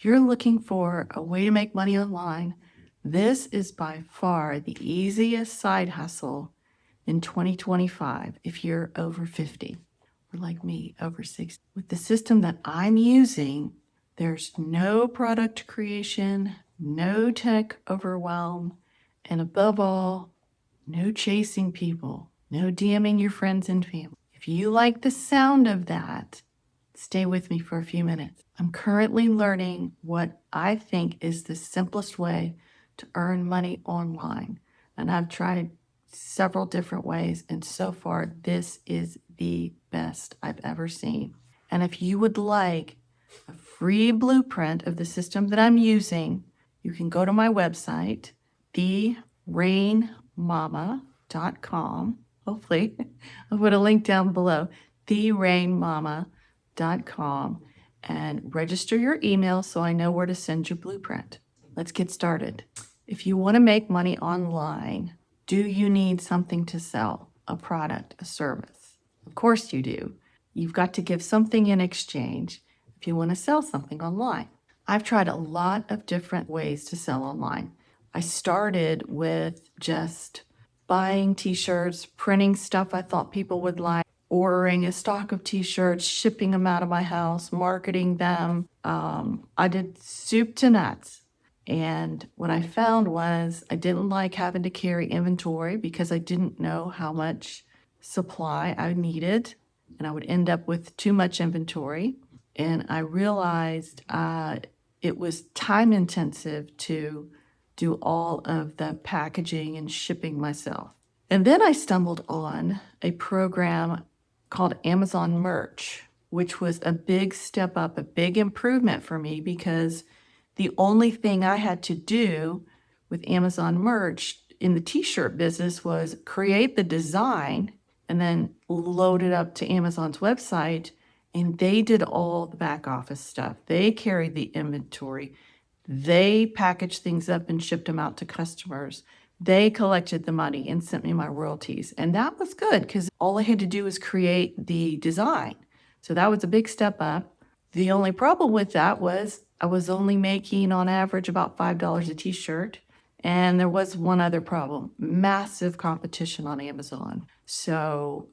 If you're looking for a way to make money online, this is by far the easiest side hustle in 2025 if you're over 50 or like me, over 60. With the system that I'm using, there's no product creation, no tech overwhelm, and above all, no chasing people, no DMing your friends and family. If you like the sound of that, stay with me for a few minutes. I'm currently learning what I think is the simplest way to earn money online. And I've tried several different ways, and so far, this is the best I've ever seen. And if you would like a free blueprint of the system that I'm using, you can go to my website, therainmama.com. Hopefully, I'll put a link down below, therainmama.com, and register your email so I know where to send your blueprint. Let's get started. If you want to make money online, do you need something to sell? A product, a service? Of course you do. You've got to give something in exchange if you want to sell something online. I've tried a lot of different ways to sell online. I started with just buying t-shirts, printing stuff I thought people would like, ordering a stock of t-shirts, shipping them out of my house, marketing them. I did soup to nuts. And what I found was I didn't like having to carry inventory because I didn't know how much supply I needed, and I would end up with too much inventory. And I realized it was time intensive to do all of the packaging and shipping myself. And then I stumbled on a program called Amazon Merch, which was a big step up, a big improvement for me because the only thing I had to do with Amazon Merch in the t-shirt business was create the design and then load it up to Amazon's website. And they did all the back office stuff. They carried the inventory. They packaged things up and shipped them out to customers. They collected the money and sent me my royalties. And that was good because all I had to do was create the design. So that was a big step up. The only problem with that was I was only making on average about $5 a t-shirt. And there was one other problem, massive competition on Amazon. So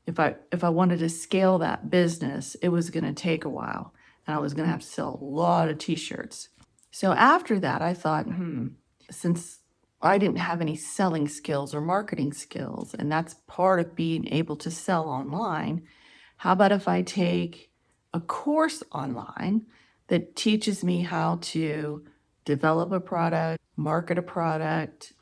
if I wanted to scale that business, it was going to take a while. And I was going to have to sell a lot of t-shirts. So after that, I thought, since I didn't have any selling skills or marketing skills, and that's part of being able to sell online, how about if I take a course online that teaches me how to develop a product, market a product,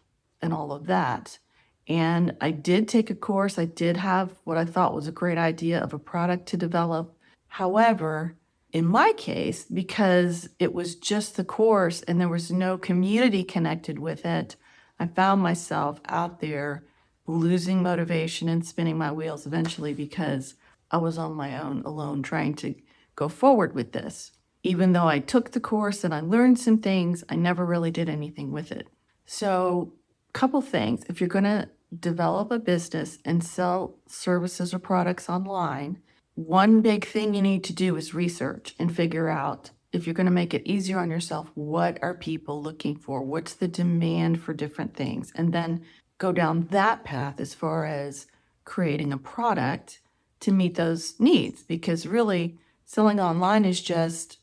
and all of that. And I did take a course. I did have what I thought was a great idea of a product to develop. However, in my case, because it was just the course and there was no community connected with it, I found myself out there losing motivation and spinning my wheels eventually because I was on my own, alone, trying to go forward with this. Even though I took the course and I learned some things, I never really did anything with it. So, couple things. If you're going to develop a business and sell services or products online, one big thing you need to do is research and figure out, if you're going to make it easier on yourself, what are people looking for? What's the demand for different things? And then go down that path as far as creating a product to meet those needs. Because really, selling online is just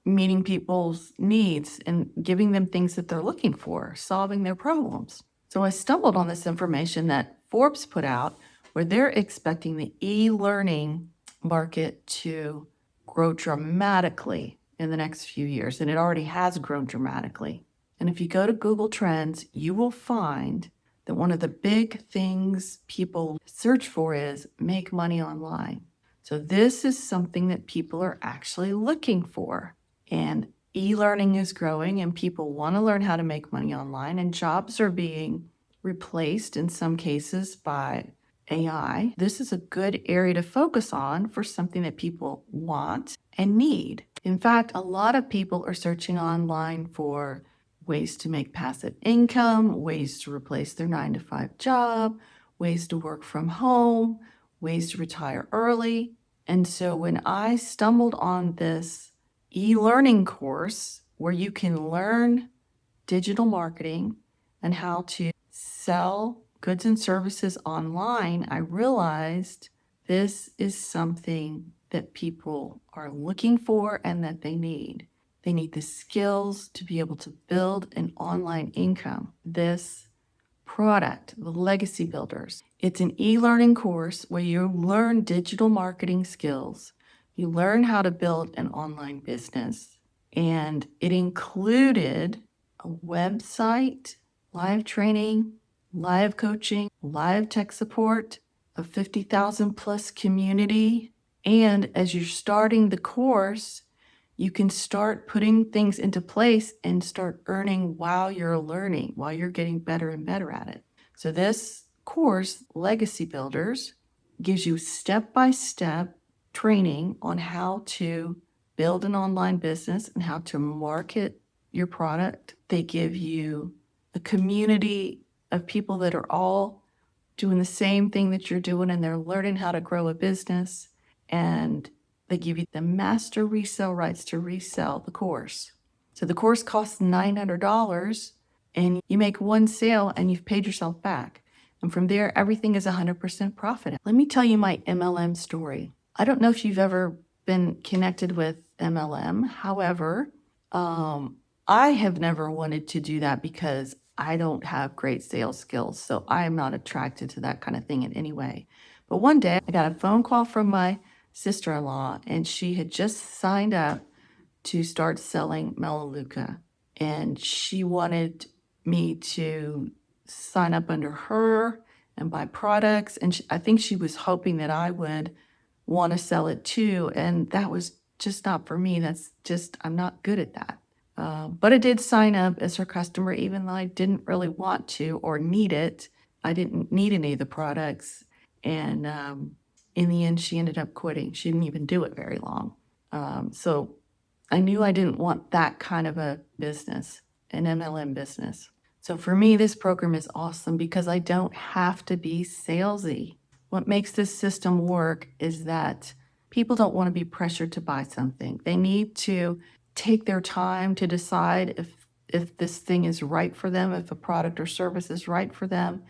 meeting people's needs and giving them things that they're looking for, solving their problems. So I stumbled on this information that Forbes put out where they're expecting the e-learning market to grow dramatically in the next few years, and it already has grown dramatically. And if you go to Google Trends, you will find that one of the big things people search for is make money online. So this is something that people are actually looking for. And e-learning is growing and people want to learn how to make money online, and jobs are being replaced in some cases by AI. This is a good area to focus on for something that people want and need. In fact, a lot of people are searching online for ways to make passive income, ways to replace their 9-to-5 job, ways to work from home, ways to retire early. And so when I stumbled on this e-learning course where you can learn digital marketing and how to sell goods and services online, I realized this is something that people are looking for and that they need. They need the skills to be able to build an online income. This product, the Legacy Builders, it's an e-learning course where you learn digital marketing skills. You learn how to build an online business, and it included a website, live training, live coaching, live tech support, a 50,000 plus community. And as you're starting the course, you can start putting things into place and start earning while you're learning, while you're getting better and better at it. So this course, Legacy Builders, gives you step-by-step training on how to build an online business and how to market your product. They give you a community of people that are all doing the same thing that you're doing, and they're learning how to grow a business. And they give you the master resale rights to resell the course. So the course costs $900, and you make one sale and you've paid yourself back. And from there, everything is 100% profit. Let me tell you my MLM story. I don't know if you've ever been connected with MLM. However, I have never wanted to do that because I don't have great sales skills. So I am not attracted to that kind of thing in any way. But one day I got a phone call from my sister-in-law, and she had just signed up to start selling Melaleuca. And she wanted me to sign up under her and buy products. And I think she was hoping that I would want to sell it too. And that was just not for me. I'm not good at that. But I did sign up as her customer, even though I didn't really want to or need it. I didn't need any of the products. And in the end, she ended up quitting. She didn't even do it very long. So I knew I didn't want that kind of a business, an MLM business. So for me, this program is awesome because I don't have to be salesy. What makes this system work is that people don't want to be pressured to buy something. They need to take their time to decide if this thing is right for them, if a product or service is right for them.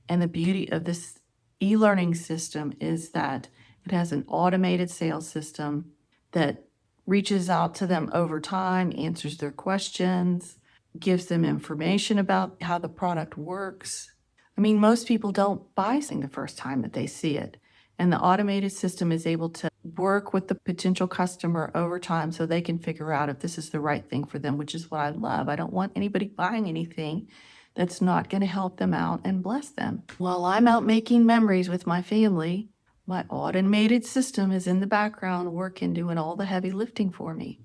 And the beauty of this e-learning system is that it has an automated sales system that reaches out to them over time, answers their questions, gives them information about how the product works. I mean, most people don't buy something the first time that they see it. And the automated system is able to work with the potential customer over time so they can figure out if this is the right thing for them, which is what I love. I don't want anybody buying anything that's not going to help them out and bless them. While I'm out making memories with my family, my automated system is in the background working, doing all the heavy lifting for me.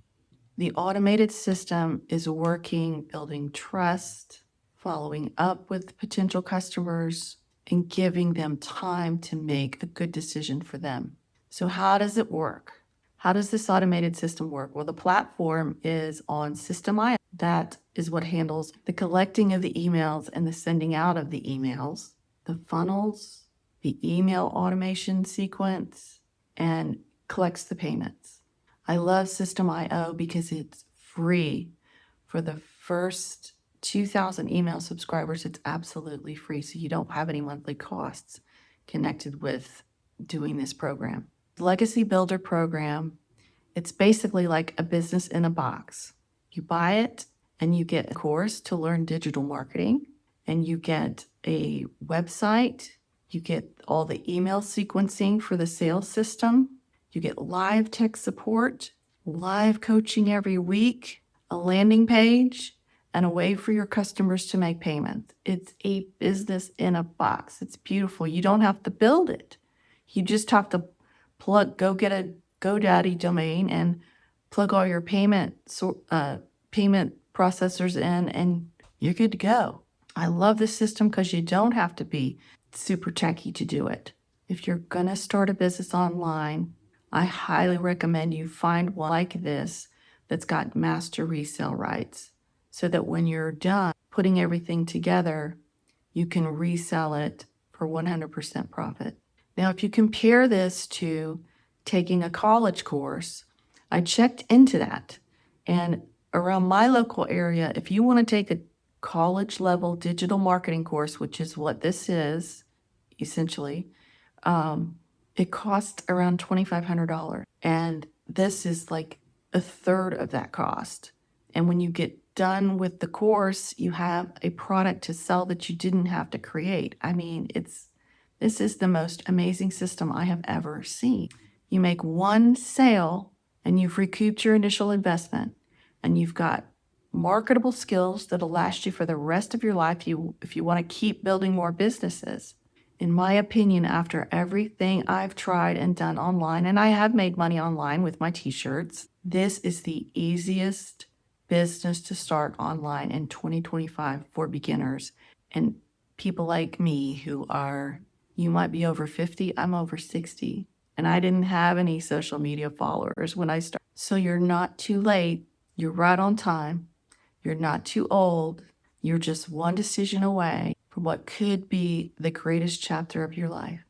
The automated system is working, building trust, following up with potential customers, and giving them time to make a good decision for them. So how does it work? How does this automated system work? Well, the platform is on System.io. That is what handles the collecting of the emails and the sending out of the emails, the funnels, the email automation sequence, and collects the payments. I love System.io because it's free. For the first 2,000 email subscribers, it's absolutely free, so you don't have any monthly costs connected with doing this program. The Legacy Builder program, it's basically like a business in a box. You buy it and you get a course to learn digital marketing, and you get a website, you get all the email sequencing for the sales system, you get live tech support, live coaching every week, a landing page, and a way for your customers to make payments. It's a business in a box. It's beautiful. You don't have to build it. You just have to go get a GoDaddy domain and plug all your payment processors in, and you're good to go. I love this system because you don't have to be super techy to do it. If you're going to start a business online, I highly recommend you find one like this that's got master resale rights, so that when you're done putting everything together, you can resell it for 100% profit. Now, if you compare this to taking a college course, I checked into that. And around my local area, if you want to take a college level digital marketing course, which is what this is essentially, it costs around $2,500. And this is like a third of that cost. And when you get done with the course, you have a product to sell that you didn't have to create. I mean, this is the most amazing system I have ever seen. You make one sale and you've recouped your initial investment, and you've got marketable skills that'll last you for the rest of your life if you want to keep building more businesses. In my opinion, after everything I've tried and done online, and I have made money online with my t-shirts, this is the easiest business to start online in 2025 for beginners and people like me who are, you might be over 50, I'm over 60, and I didn't have any social media followers when I started. So you're not too late, you're right on time, you're not too old, you're just one decision away from what could be the greatest chapter of your life.